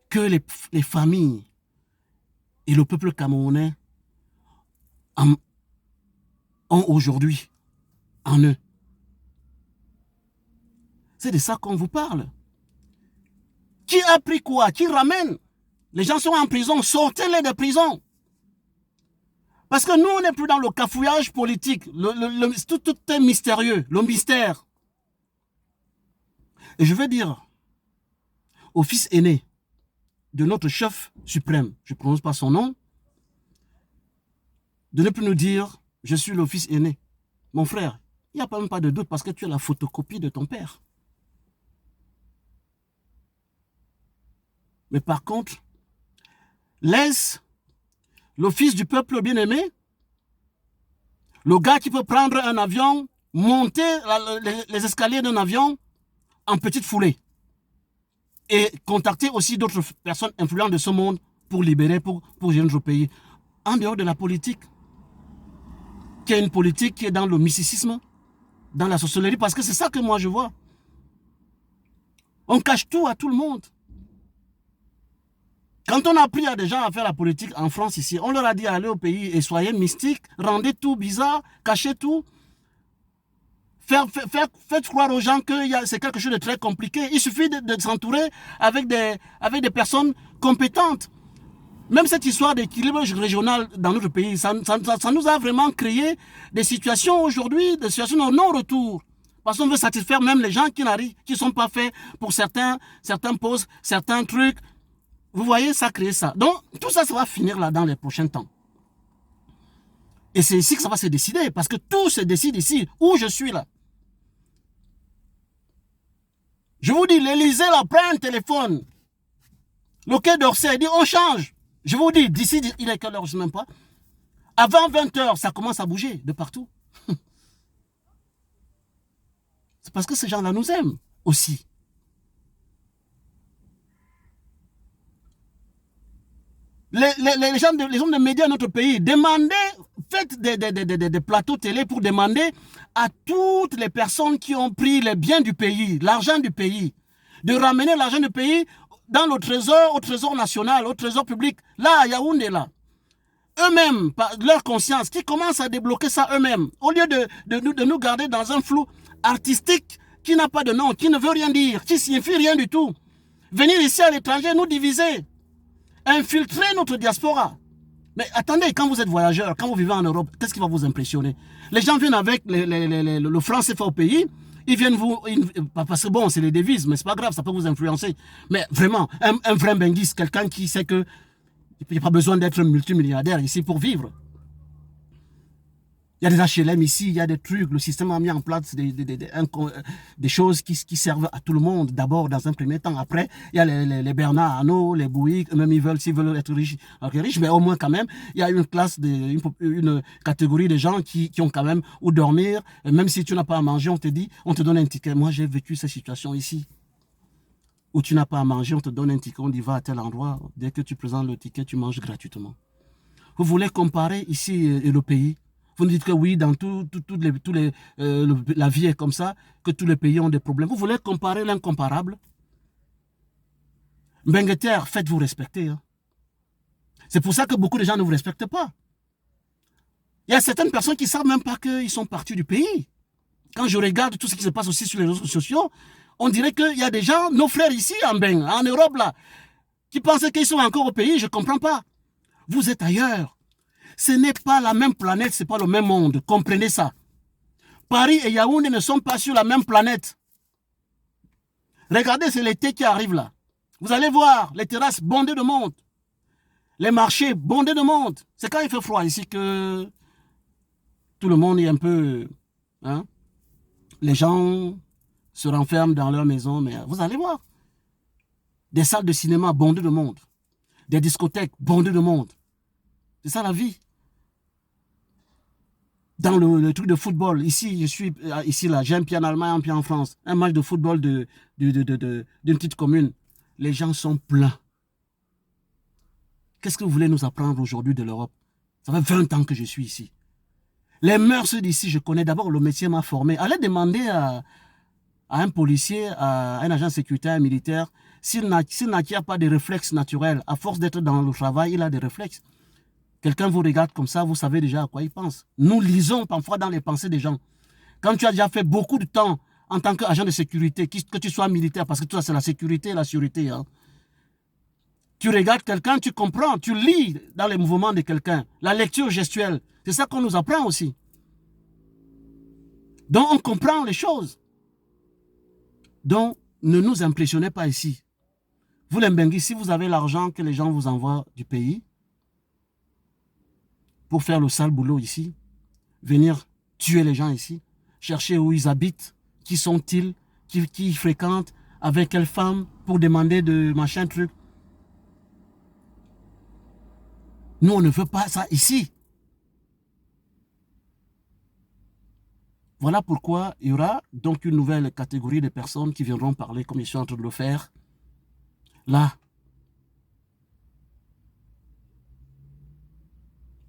que les familles et le peuple camerounais ont aujourd'hui en eux. C'est de ça qu'on vous parle. Qui a pris quoi? Qui ramène? Les gens sont en prison, sortez-les de prison. Parce que nous, on n'est plus dans le cafouillage politique. Tout est mystérieux, le mystère. Et je veux dire au fils aîné de notre chef suprême, je ne prononce pas son nom, de ne plus nous dire « je suis le fils aîné ». Mon frère, il n'y a même pas de doute parce que tu es la photocopie de ton père. Mais par contre, laisse le fils du peuple bien-aimé, le gars qui peut prendre un avion, monter les escaliers d'un avion en petite foulée et contacter aussi d'autres personnes influentes de ce monde pour libérer, pour gérer notre pays. En dehors de la politique, qui est une politique qui est dans le mysticisme, dans la sorcellerie, parce que c'est ça que moi je vois. On cache tout à tout le monde. Quand on a appris à des gens à faire la politique en France ici, on leur a dit allez au pays et soyez mystiques, rendez tout bizarre, cachez tout. Faites croire aux gens que c'est quelque chose de très compliqué. Il suffit de s'entourer avec des personnes compétentes. Même cette histoire d'équilibre régional dans notre pays, ça nous a vraiment créé des situations aujourd'hui, des situations de non-retour. Parce qu'on veut satisfaire même les gens qui ne sont pas faits pour certains postes, certains trucs. Vous voyez, ça crée ça. Donc, tout ça, ça va finir là dans les prochains temps. Et c'est ici que ça va se décider, parce que tout se décide ici, où je suis là. Je vous dis, l'Élysée là prend un téléphone. Le Quai d'Orsay dit, on change. Je vous dis, d'ici, il est quelle heure, je ne sais même pas. Avant 20 h, ça commence à bouger de partout. C'est parce que ces gens-là nous aiment aussi. Les gens de médias de notre pays, demandez, faites des plateaux télé pour demander à toutes les personnes qui ont pris les biens du pays, l'argent du pays, de ramener l'argent du pays dans le trésor, au trésor national, au trésor public, là, à Yaoundé, là. Eux-mêmes, par leur conscience, qui commencent à débloquer ça eux-mêmes, au lieu de nous garder dans un flou artistique qui n'a pas de nom, qui ne veut rien dire, qui ne signifie rien du tout. Venir ici à l'étranger, nous diviser. Infiltrer notre diaspora. Mais attendez, quand vous êtes voyageur, quand vous vivez en Europe, qu'est-ce qui va vous impressionner? Les gens viennent avec le franc CFA au pays, ils viennent vous... Parce que bon, c'est les devises, mais c'est pas grave, ça peut vous influencer. Mais vraiment, un vrai benguiste, quelqu'un qui sait que il n'y a pas besoin d'être multimilliardaire ici pour vivre. Il y a des HLM ici, il y a des trucs, le système a mis en place des choses qui servent à tout le monde, d'abord dans un premier temps. Après, il y a les Bernard Arnault, les Bouygues, même s'ils veulent être riches, mais au moins quand même, il y a une classe, une catégorie de gens qui ont quand même où dormir. Et même si tu n'as pas à manger, on te dit, on te donne un ticket. Moi, j'ai vécu cette situation ici, où tu n'as pas à manger, on te donne un ticket, on dit va à tel endroit. Dès que tu présentes le ticket, tu manges gratuitement. Vous voulez comparer ici et le pays? Vous nous dites que oui, dans la vie est comme ça, que tous les pays ont des problèmes. Vous voulez comparer l'incomparable? Mbengueter, faites-vous respecter. Hein. C'est pour ça que beaucoup de gens ne vous respectent pas. Il y a certaines personnes qui ne savent même pas qu'ils sont partis du pays. Quand je regarde tout ce qui se passe aussi sur les réseaux sociaux, on dirait qu'il y a des gens, nos frères ici en Europe, là, qui pensent qu'ils sont encore au pays. Je ne comprends pas. Vous êtes ailleurs. Ce n'est pas la même planète, ce n'est pas le même monde. Comprenez ça. Paris et Yaoundé ne sont pas sur la même planète. Regardez, c'est l'été qui arrive là. Vous allez voir les terrasses bondées de monde. Les marchés bondés de monde. C'est quand il fait froid ici que tout le monde est un peu... Hein, les gens se renferment dans leur maison, mais vous allez voir. Des salles de cinéma bondées de monde. Des discothèques bondées de monde. C'est ça la vie. Dans le truc de football, ici, je suis ici là, j'ai un pied en Allemagne, un pied en France. Un match de football d'une petite commune. Les gens sont pleins. Qu'est-ce que vous voulez nous apprendre aujourd'hui de l'Europe? Ça fait 20 ans que je suis ici. Les mœurs d'ici, je connais d'abord, le métier m'a formé. Allez demander à un policier, à un agent sécuritaire, un militaire, s'il n'acquiert pas des réflexes naturels, à force d'être dans le travail, il a des réflexes. Quelqu'un vous regarde comme ça, vous savez déjà à quoi il pense. Nous lisons parfois dans les pensées des gens. Quand tu as déjà fait beaucoup de temps en tant qu'agent de sécurité, que tu sois militaire, parce que tout ça c'est la sécurité et la sûreté. Hein. Tu regardes quelqu'un, tu comprends, tu lis dans les mouvements de quelqu'un. La lecture gestuelle, c'est ça qu'on nous apprend aussi. Donc on comprend les choses. Donc ne nous impressionnez pas ici. Vous les Mbenguis, si vous avez l'argent que les gens vous envoient du pays pour faire le sale boulot ici, venir tuer les gens ici, chercher où ils habitent, qui sont-ils, qui fréquentent, avec quelle femme, pour demander de machin truc. Nous, on ne veut pas ça ici. Voilà pourquoi il y aura donc une nouvelle catégorie de personnes qui viendront parler, comme je suis en train de le faire, là.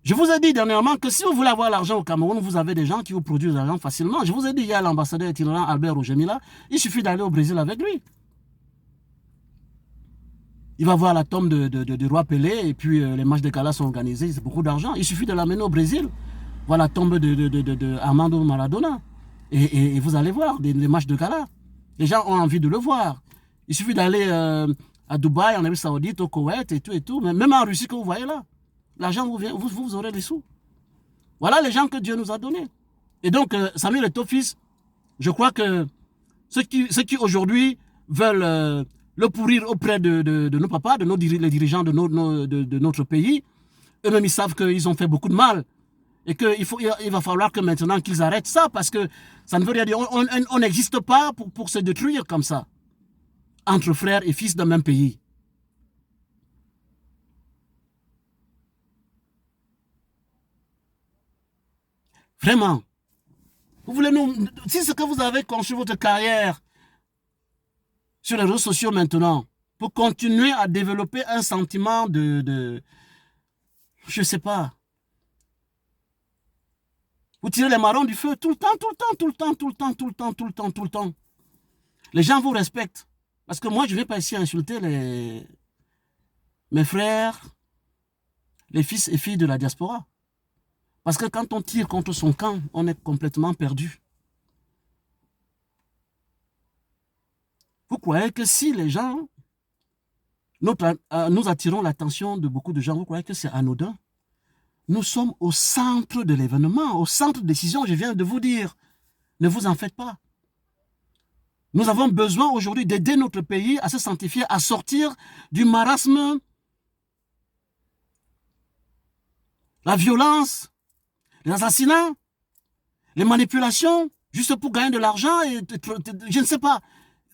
Je vous ai dit dernièrement que si vous voulez avoir l'argent au Cameroun, vous avez des gens qui vous produisent l'argent facilement. Je vous ai dit, il y a l'ambassadeur itinérant Albert Rojemila, il suffit d'aller au Brésil avec lui. Il va voir la tombe de Roi Pelé et puis les matchs de gala sont organisés, c'est beaucoup d'argent. Il suffit de l'amener au Brésil, voir la tombe de Armando Maradona et vous allez voir les matchs de gala. Les gens ont envie de le voir. Il suffit d'aller à Dubaï, en Arabie Saoudite, au Koweït et tout. Mais même en Russie que vous voyez là, l'argent vous aurez les sous. Voilà les gens que Dieu nous a donnés. Et donc, Samuel Eto'o-Fils, je crois que ceux qui aujourd'hui veulent le pourrir auprès de nos papas, les dirigeants de notre pays, eux-mêmes ils savent qu'ils ont fait beaucoup de mal. Et qu'il va falloir que maintenant qu'ils arrêtent ça, parce que ça ne veut rien dire. On n'existe pas pour se détruire comme ça, entre frères et fils d'un même pays. Vraiment. Vous voulez si ce que vous avez construit votre carrière sur les réseaux sociaux maintenant, pour continuer à développer un sentiment je sais pas, vous tirez les marrons du feu tout le temps, tout le temps, tout le temps, tout le temps, tout le temps, tout le temps, tout le temps. Les gens vous respectent. Parce que moi, je ne vais pas ici insulter mes frères, les fils et filles de la diaspora. Parce que quand on tire contre son camp, on est complètement perdu. Vous croyez que si les gens, nous attirons l'attention de beaucoup de gens, vous croyez que c'est anodin? Nous sommes au centre de l'événement, au centre de décision, je viens de vous dire. Ne vous en faites pas. Nous avons besoin aujourd'hui d'aider notre pays à se sanctifier, à sortir du marasme, la violence, les assassinats, les manipulations, juste pour gagner de l'argent, et je ne sais pas,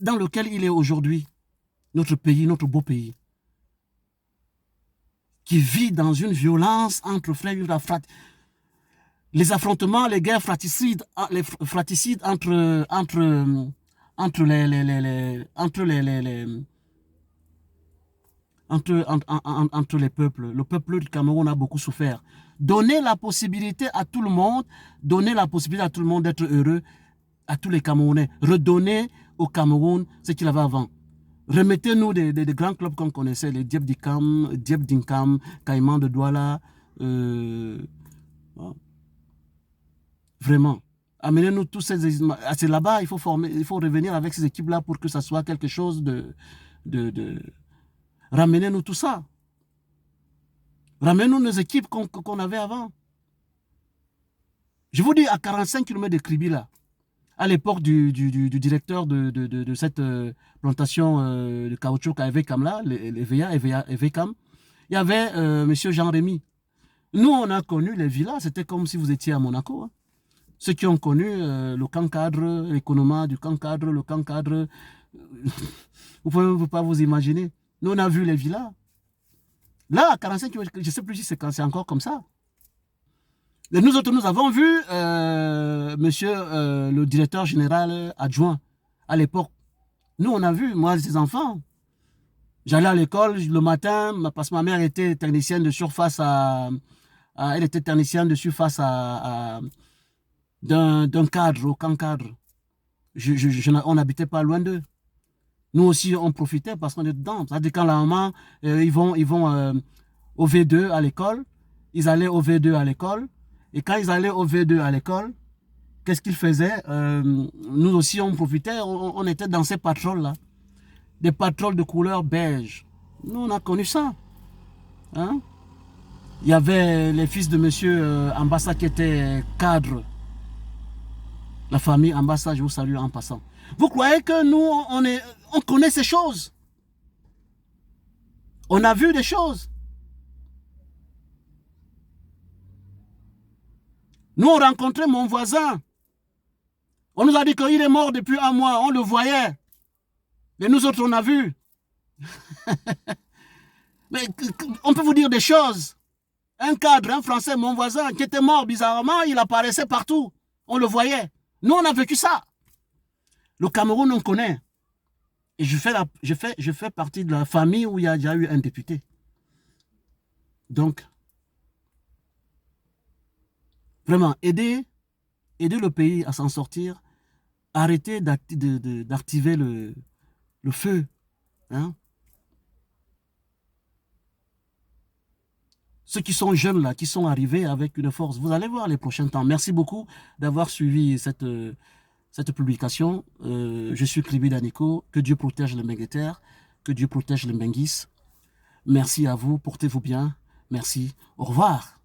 dans lequel il est aujourd'hui, notre pays, notre beau pays, qui vit dans une violence entre frères, les affrontements, les guerres fraticides entre les peuples. Le peuple du Cameroun a beaucoup souffert. Donner la possibilité à tout le monde, d'être heureux, à tous les Camerounais. Redonner au Cameroun ce qu'il avait avant. Remettez-nous des grands clubs qu'on connaissait, les Diep Dinkam, Caïman de Douala. Vraiment. Amenez-nous tous ces... C'est là-bas, il faut revenir avec ces équipes-là pour que ça soit quelque chose Ramenez-nous tout ça. Ramenez-nous nos équipes qu'on avait avant. Je vous dis, à 45 km de Kribi, là, à l'époque du directeur de cette plantation de caoutchouc à Evekam, là, Evekam, il y avait M. Jean-Rémy. Nous, on a connu les villas, c'était comme si vous étiez à Monaco. Hein. Ceux qui ont connu le camp cadre, l'économie du camp cadre, le camp cadre, vous ne pouvez pas vous imaginer. Nous, on a vu les villas. Là, à 45 km, je ne sais plus si c'est encore comme ça. Et nous autres, nous avons vu monsieur le directeur général adjoint à l'époque. Nous, on a vu, moi, ses enfants. J'allais à l'école le matin, parce que ma mère était technicienne de surface elle était technicienne de surface d'un cadre, au camp cadre. On n'habitait pas loin d'eux. Nous aussi, on profitait parce qu'on est dedans. C'est-à-dire quand la maman, ils vont au V2 à l'école, ils allaient au V2 à l'école. Et quand ils allaient au V2 à l'école, qu'est-ce qu'ils faisaient? Nous aussi, on profitait, on était dans ces patrouilles-là. Des patrouilles de couleur beige. Nous, on a connu ça. Hein? Il y avait les fils de monsieur Ambassa qui étaient cadres. La famille Ambassa, je vous salue en passant. Vous croyez que nous, on connaît ces choses? On a vu des choses. Nous, on rencontrait mon voisin. On nous a dit qu'il est mort depuis un mois. On le voyait. Et nous autres, on a vu. Mais on peut vous dire des choses. Un cadre, un Français, mon voisin, qui était mort bizarrement, il apparaissait partout. On le voyait. Nous, on a vécu ça. Le Cameroun, on connaît. Et je fais partie de la famille où il y a déjà eu un député. Donc, vraiment, aider le pays à s'en sortir, arrêter d'activer le feu. Hein? Ceux qui sont jeunes là, qui sont arrivés avec une force, vous allez voir les prochains temps. Merci beaucoup d'avoir suivi cette publication. Je suis Kribi Daniko. Que Dieu protège les Mengueters, que Dieu protège les Menguis. Merci à vous, portez-vous bien. Merci. Au revoir.